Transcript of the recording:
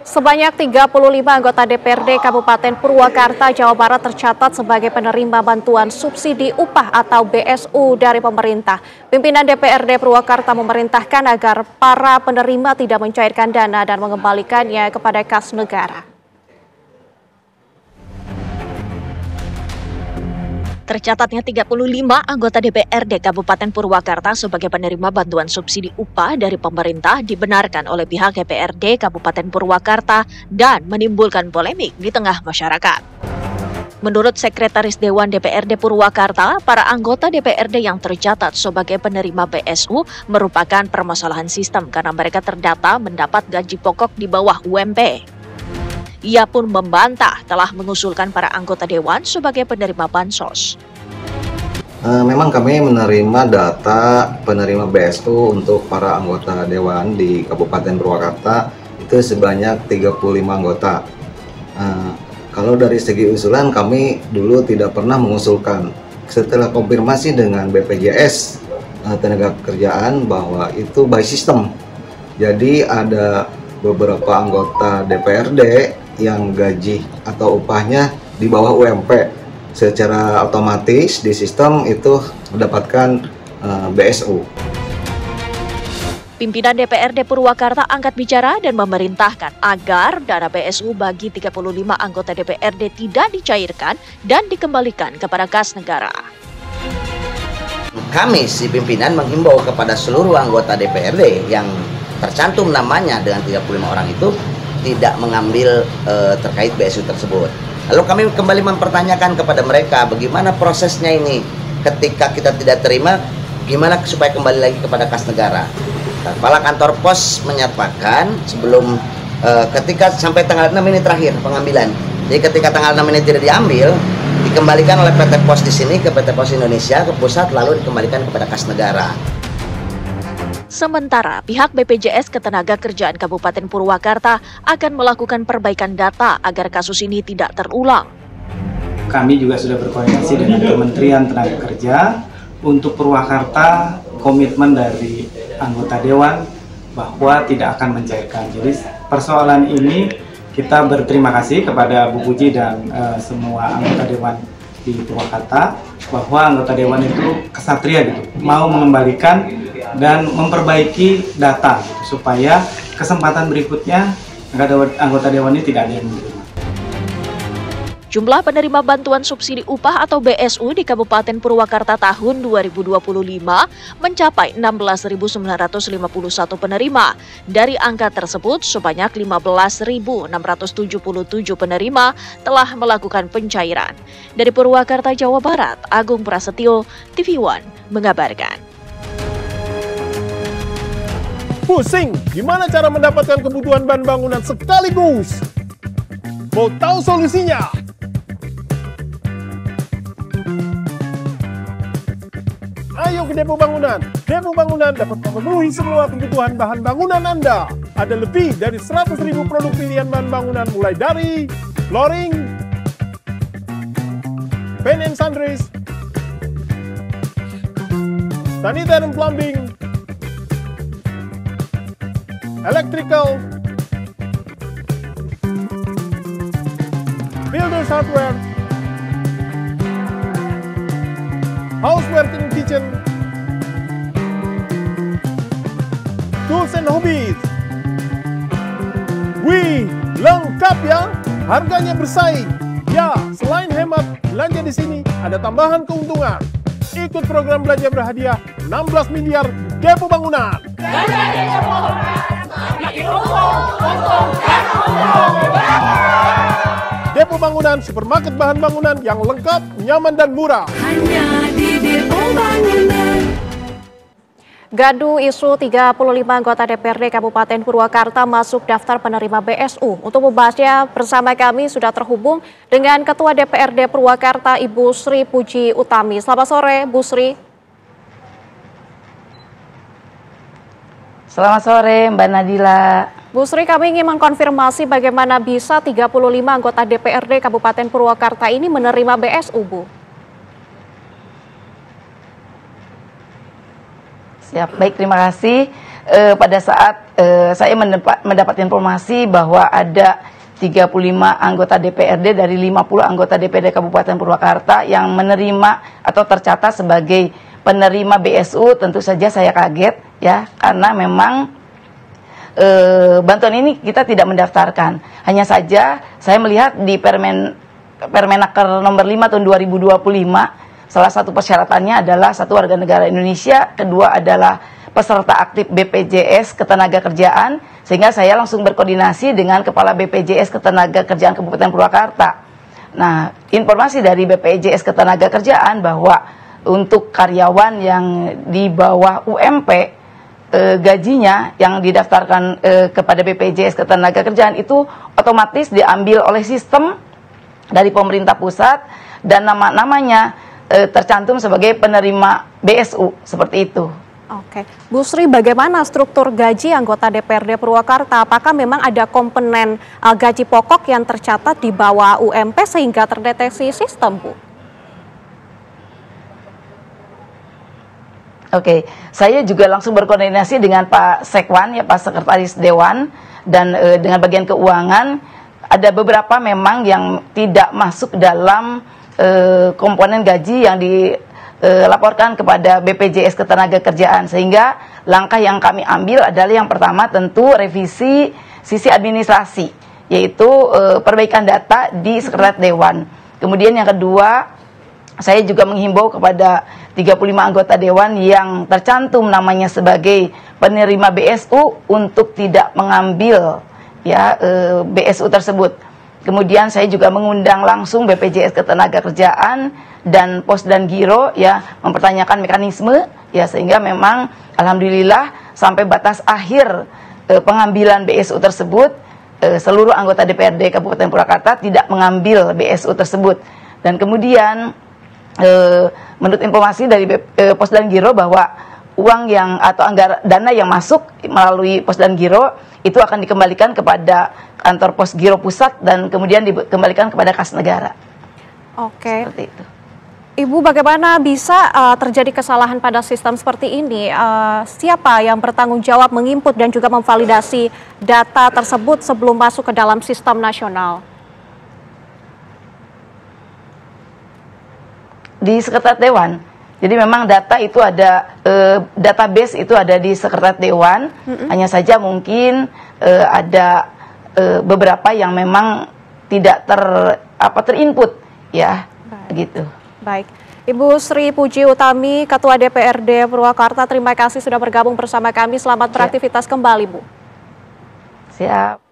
Sebanyak 35 anggota DPRD Kabupaten Purwakarta, Jawa Barat tercatat sebagai penerima bantuan subsidi upah atau BSU dari pemerintah. Pimpinan DPRD Purwakarta memerintahkan agar para penerima tidak mencairkan dana dan mengembalikannya kepada kas negara. Tercatatnya 35 anggota DPRD Kabupaten Purwakarta sebagai penerima bantuan subsidi upah dari pemerintah dibenarkan oleh pihak DPRD Kabupaten Purwakarta dan menimbulkan polemik di tengah masyarakat. Menurut Sekretaris Dewan DPRD Purwakarta, para anggota DPRD yang tercatat sebagai penerima BSU merupakan permasalahan sistem karena mereka terdata mendapat gaji pokok di bawah UMP. Ia pun membantah telah mengusulkan para anggota Dewan sebagai penerima bansos. Memang kami menerima data penerima BSU untuk para anggota Dewan di Kabupaten Purwakarta itu sebanyak 35 anggota. Kalau dari segi usulan kami dulu tidak pernah mengusulkan. Setelah konfirmasi dengan BPJS Tenaga Kerjaan bahwa itu by system. Jadi ada beberapa anggota DPRD yang gaji atau upahnya di bawah UMP, secara otomatis di sistem itu mendapatkan BSU. Pimpinan DPRD Purwakarta angkat bicara dan memerintahkan agar dana BSU bagi 35 anggota DPRD tidak dicairkan dan dikembalikan kepada kas negara. Kami si pimpinan menghimbau kepada seluruh anggota DPRD yang tercantum namanya dengan 35 orang itu tidak mengambil terkait BSU tersebut. Lalu kami kembali mempertanyakan kepada mereka bagaimana prosesnya ini ketika kita tidak terima, gimana supaya kembali lagi kepada kas negara. Kepala kantor pos menyatakan sebelum ketika sampai tanggal 6 ini terakhir pengambilan. Jadi ketika tanggal 6 ini tidak diambil, dikembalikan oleh PT Pos di sini ke PT Pos Indonesia ke pusat lalu dikembalikan kepada kas negara. Sementara pihak BPJS Ketenagakerjaan Kabupaten Purwakarta akan melakukan perbaikan data agar kasus ini tidak terulang. Kami juga sudah berkoordinasi dengan Kementerian Tenaga Kerja untuk Purwakarta, komitmen dari anggota Dewan bahwa tidak akan mencairkan. Jadi persoalan ini kita berterima kasih kepada Bu Puji dan semua anggota Dewan di Purwakarta bahwa anggota Dewan itu kesatria gitu, mau mengembalikan dan memperbaiki data gitu, supaya kesempatan berikutnya anggota Dewan ini tidak ada yang menerima. Jumlah penerima bantuan subsidi upah atau BSU di Kabupaten Purwakarta tahun 2025 mencapai 16.951 penerima. Dari angka tersebut, sebanyak 15.677 penerima telah melakukan pencairan. Dari Purwakarta, Jawa Barat, Agung Prasetyo, TV One mengabarkan. Pusing, gimana cara mendapatkan kebutuhan bahan bangunan sekaligus? Mau tahu solusinya? Ayo ke Depo Bangunan. Depo Bangunan dapat memenuhi semua kebutuhan bahan bangunan Anda. Ada lebih dari 100.000 produk pilihan bahan bangunan mulai dari flooring, paint and sundries, sanitary and plumbing, electrical, builder's hardware, houseware and kitchen, tools and hobbies. Wih, lengkap ya, harganya bersaing. Ya, selain hemat, belanja di sini ada tambahan keuntungan. Ikut program belanja berhadiah 16 miliar Depo Bangunan. Depo Bangunan, supermarket bahan bangunan yang lengkap, nyaman dan murah. Hanya di Depo Bangunan. Gaduh isu 35 anggota DPRD Kabupaten Purwakarta masuk daftar penerima BSU. Untuk membahasnya bersama kami sudah terhubung dengan Ketua DPRD Purwakarta Ibu Sri Puji Utami. Selamat sore Bu Sri. Selamat sore Mbak Nadila. Bu Sri, kami ingin mengkonfirmasi bagaimana bisa 35 anggota DPRD Kabupaten Purwakarta ini menerima BSU, Bu. Siap, baik, terima kasih. pada saat saya mendapat informasi bahwa ada 35 anggota DPRD dari 50 anggota DPRD Kabupaten Purwakarta yang menerima atau tercatat sebagai penerima BSU, tentu saja saya kaget ya, karena memang bantuan ini kita tidak mendaftarkan. Hanya saja saya melihat di Permenaker nomor 5 tahun 2025, salah satu persyaratannya adalah satu warga negara Indonesia, kedua adalah peserta aktif BPJS Ketenagakerjaan, sehingga saya langsung berkoordinasi dengan Kepala BPJS Ketenagakerjaan Kabupaten Purwakarta. Nah, informasi dari BPJS Ketenagakerjaan bahwa untuk karyawan yang di bawah UMP, gajinya yang didaftarkan kepada BPJS Ketenagakerjaan itu otomatis diambil oleh sistem dari pemerintah pusat dan nama-namanya tercantum sebagai penerima BSU, seperti itu. Oke, Bu Sri, bagaimana struktur gaji anggota DPRD Purwakarta? Apakah memang ada komponen gaji pokok yang tercatat di bawah UMP sehingga terdeteksi sistem, Bu? Oke, saya juga langsung berkoordinasi dengan Pak Sekwan, ya Pak Sekretaris Dewan, dan dengan bagian keuangan. Ada beberapa memang yang tidak masuk dalam komponen gaji yang dilaporkan kepada BPJS Ketenagakerjaan, sehingga langkah yang kami ambil adalah yang pertama tentu revisi sisi administrasi, yaitu perbaikan data di Sekretariat Dewan. Kemudian yang kedua, saya juga menghimbau kepada 35 anggota Dewan yang tercantum namanya sebagai penerima BSU untuk tidak mengambil ya BSU tersebut. Kemudian saya juga mengundang langsung BPJS Ketenagakerjaan dan Pos dan Giro ya, mempertanyakan mekanisme ya, sehingga memang alhamdulillah sampai batas akhir pengambilan BSU tersebut seluruh anggota DPRD Kabupaten Purwakarta tidak mengambil BSU tersebut. Dan kemudian menurut informasi dari Pos dan Giro bahwa uang yang atau dana yang masuk melalui Pos dan Giro itu akan dikembalikan kepada kantor Pos Giro Pusat dan kemudian dikembalikan kepada kas negara. Oke. Seperti itu. Ibu, bagaimana bisa terjadi kesalahan pada sistem seperti ini? Siapa yang bertanggung jawab menginput dan juga memvalidasi data tersebut sebelum masuk ke dalam sistem nasional? Di Sekretariat Dewan. Jadi memang data itu ada, database itu ada di Sekretariat Dewan. Hanya saja mungkin ada beberapa yang memang tidak terinput ya. Begitu. Baik, Ibu Sri Puji Utami, Ketua DPRD Purwakarta, terima kasih sudah bergabung bersama kami. Selamat beraktivitas kembali, Bu. Siap.